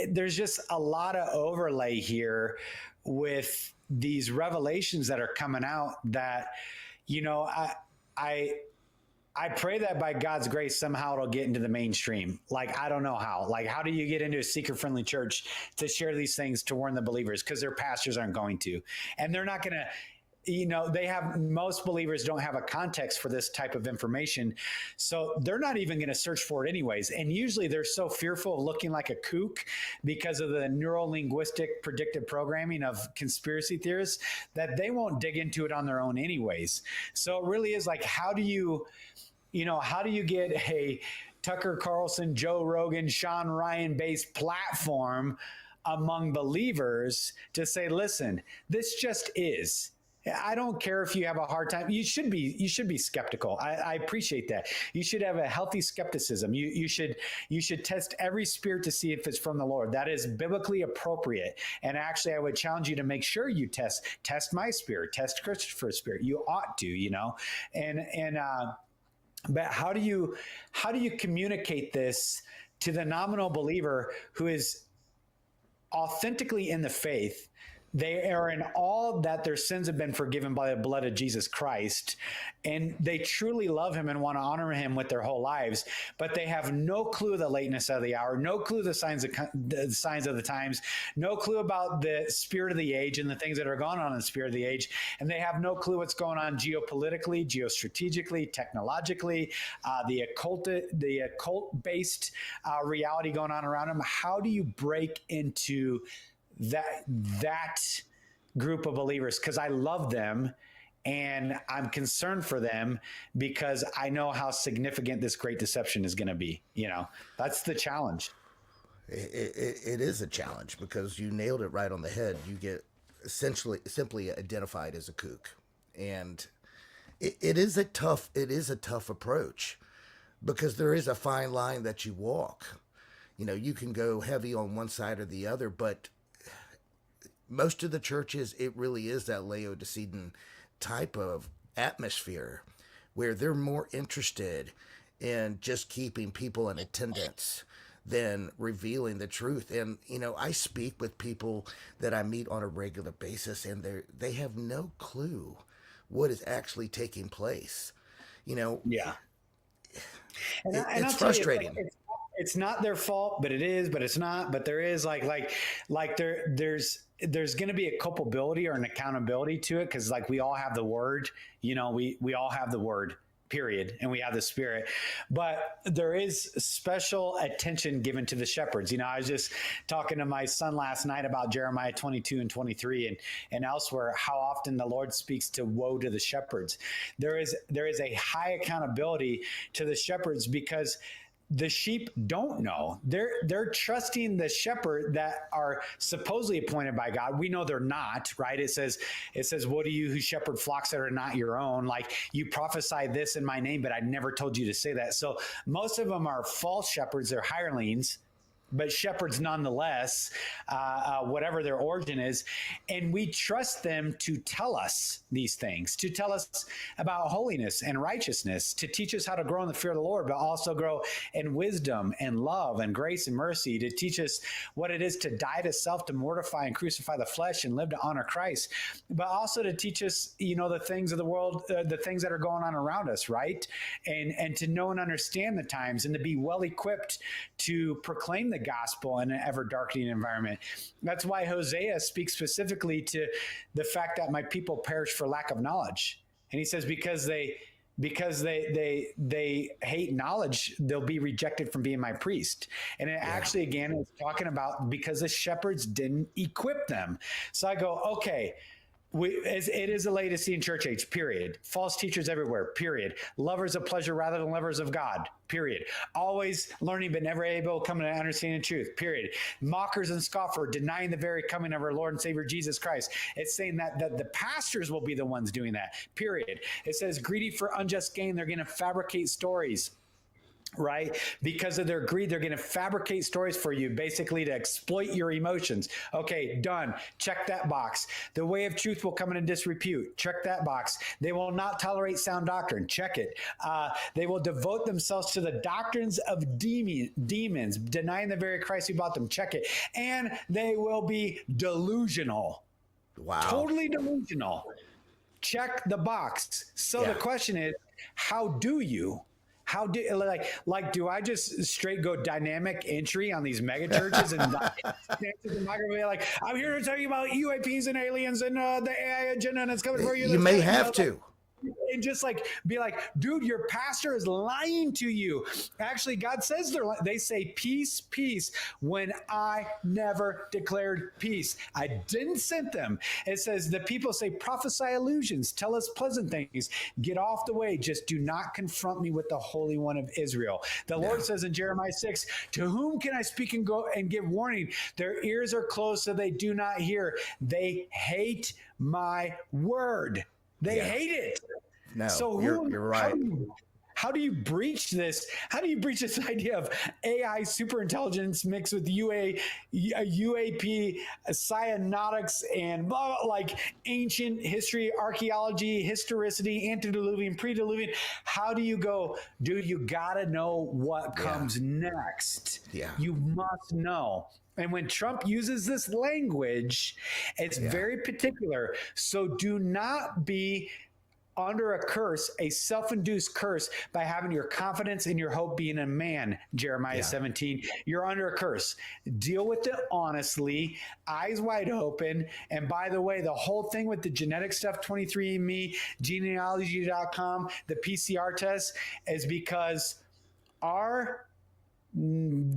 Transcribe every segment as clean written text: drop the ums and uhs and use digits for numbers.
there's just a lot of overlay here with these revelations that are coming out that, you know, I, I pray that by God's grace, somehow it'll get into the mainstream. Like, I don't know how. Like, how do you get into a seeker friendly church to share these things to warn the believers? Because their pastors aren't going to. And they're not going to, you know, most believers don't have a context for this type of information. So they're not even going to search for it anyways. And usually they're so fearful of looking like a kook because of the neuro-linguistic predictive programming of conspiracy theorists that they won't dig into it on their own anyways. So it really is like, how do you get a Tucker Carlson, Joe Rogan, Sean Ryan based platform among believers to say, listen, this just is. I don't care if you have a hard time. You should be skeptical. I appreciate that. You should have a healthy skepticism. You should test every spirit to see if it's from the Lord. That is biblically appropriate. And actually, I would challenge you to make sure you test my spirit, test Christopher's spirit. You ought to, you know, but how do you communicate this to the nominal believer who is authentically in the faith? They are in all that their sins have been forgiven by the blood of Jesus Christ, and they truly love him and want to honor him with their whole lives, but they have no clue the lateness of the hour, no clue the signs of the times, no clue about the spirit of the age and the things that are going on in the spirit of the age, and they have no clue what's going on geopolitically, geostrategically, technologically, the occult-based reality going on around them. How do you break into that group of believers? Because I love them and I'm concerned for them because I know how significant this great deception is going to be. You know, that's the challenge. It is a challenge because you nailed it right on the head. You get simply identified as a kook, and it is a tough approach because there is a fine line that you walk. You know, you can go heavy on one side or the other, but most of the churches, it really is that Laodicean type of atmosphere where they're more interested in just keeping people in attendance than revealing the truth. And, you know, I speak with people that I meet on a regular basis, and they have no clue what is actually taking place. You know, yeah. It's frustrating. It's not their fault, but it is, but it's not, but there is there's going to be a culpability or an accountability to it. Cause like we all have the word, you know, we all have the word, period. And we have the spirit, but there is special attention given to the shepherds. You know, I was just talking to my son last night about Jeremiah 22 and 23 and elsewhere, how often the Lord speaks to woe to the shepherds. There is a high accountability to the shepherds because the sheep don't know. They're trusting the shepherd that are supposedly appointed by God. We know they're not, right? It says, woe to you who shepherd flocks that are not your own. Like, you prophesy this in my name, but I never told you to say that. So most of them are false shepherds. They're hirelings, but shepherds nonetheless, whatever their origin is. And we trust them to tell us these things, to tell us about holiness and righteousness, to teach us how to grow in the fear of the Lord, but also grow in wisdom and love and grace and mercy, to teach us what it is to die to self, to mortify and crucify the flesh and live to honor Christ, but also to teach us, you know, the things of the world, the things that are going on around us, right? And to know and understand the times and to be well equipped to proclaim the gospel in an ever darkening environment. That's why Hosea speaks specifically to the fact that my people perish for lack of knowledge. And he says, because they hate knowledge, they'll be rejected from being my priest. And it actually, again, is talking about because the shepherds didn't equip them. So I go, okay, it is a Laodicean church age, period. False teachers everywhere, period. Lovers of pleasure rather than lovers of God, period. Always learning but never able to come to understanding truth, period. Mockers and scoffers, denying the very coming of our Lord and Savior Jesus Christ. It's saying that the pastors will be the ones doing that, period. It says greedy for unjust gain. They're going to fabricate stories right? Because of their greed, they're going to fabricate stories for you, basically to exploit your emotions. Okay, done. Check that box. The way of truth will come in disrepute. Check that box. They will not tolerate sound doctrine. Check it. They will devote themselves to the doctrines of demons, denying the very Christ who bought them. Check it. And they will be delusional. Wow. Totally delusional. Check the box. So the question is, how do you? How do do I just straight go dynamic entry on these mega churches and like I'm here to tell you about UAPs and aliens and the AI agenda and it's coming for you. You may have to. And just like be like, dude, your pastor is lying to you. Actually, God says they say peace, peace, when I never declared peace. I didn't send them. It says the people say prophesy illusions, tell us pleasant things, get off the way. Just do not confront me with the Holy One of Israel. The Lord says in Jeremiah 6, to whom can I speak and go and give warning? Their ears are closed so they do not hear. They hate my word. They hate it. No, so you're right. How do you breach this? How do you breach this idea of AI superintelligence mixed with UAP, cyanotics, and blah, blah, like ancient history, archaeology, historicity, antediluvian, pre-diluvian? How do you go, dude, you got to know what comes next. Yeah. You must know. And when Trump uses this language, it's very particular. So do not be under a curse, a self-induced curse, by having your confidence and your hope being a man. Jeremiah 17, you're under a curse. Deal with it honestly, eyes wide open. And by the way, the whole thing with the genetic stuff, 23andMe, genealogy.com, the PCR test, is because our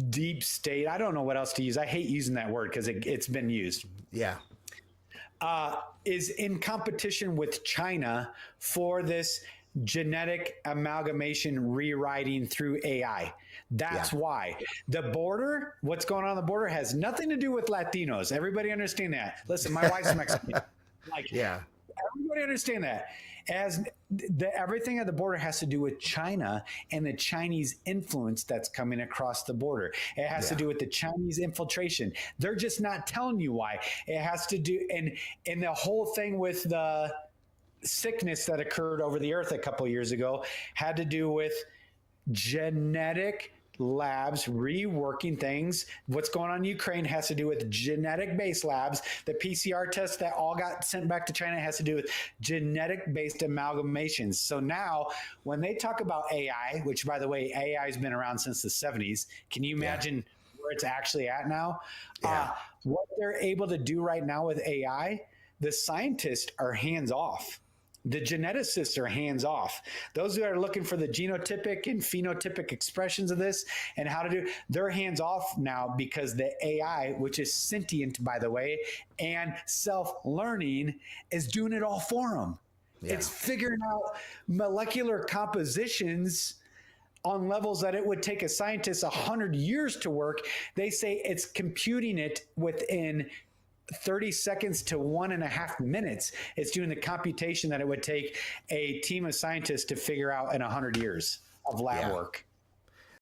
deep state, I don't know what else to use. I hate using that word because it's been used. Yeah. Is in competition with China for this genetic amalgamation rewriting through AI. That's why the border, what's going on the border, has nothing to do with Latinos. Everybody understand that. Listen, my wife's Mexican. Everybody understand that. As everything at the border has to do with China and the Chinese influence that's coming across the border. It has to do with the Chinese infiltration. They're just not telling you why. It has to do, and the whole thing with the sickness that occurred over the earth a couple of years ago had to do with genetic labs reworking things. What's going on in Ukraine has to do with genetic based labs. The PCR tests that all got sent back to China has to do with genetic based amalgamations. So now when they talk about AI, which by the way, AI has been around since the 70s. Can you imagine where it's actually at now? What they're able to do right now with AI, the scientists are hands off. The geneticists are hands off. Those who are looking for the genotypic and phenotypic expressions of this and how to do, they're hands off now because the AI, which is sentient, by the way, and self-learning, is doing it all for them. Yeah. It's figuring out molecular compositions on levels that it would take a scientist 100 years to work. They say it's computing it within 30 seconds to 1.5 minutes. It's doing the computation that it would take a team of scientists to figure out in 100 years of lab work.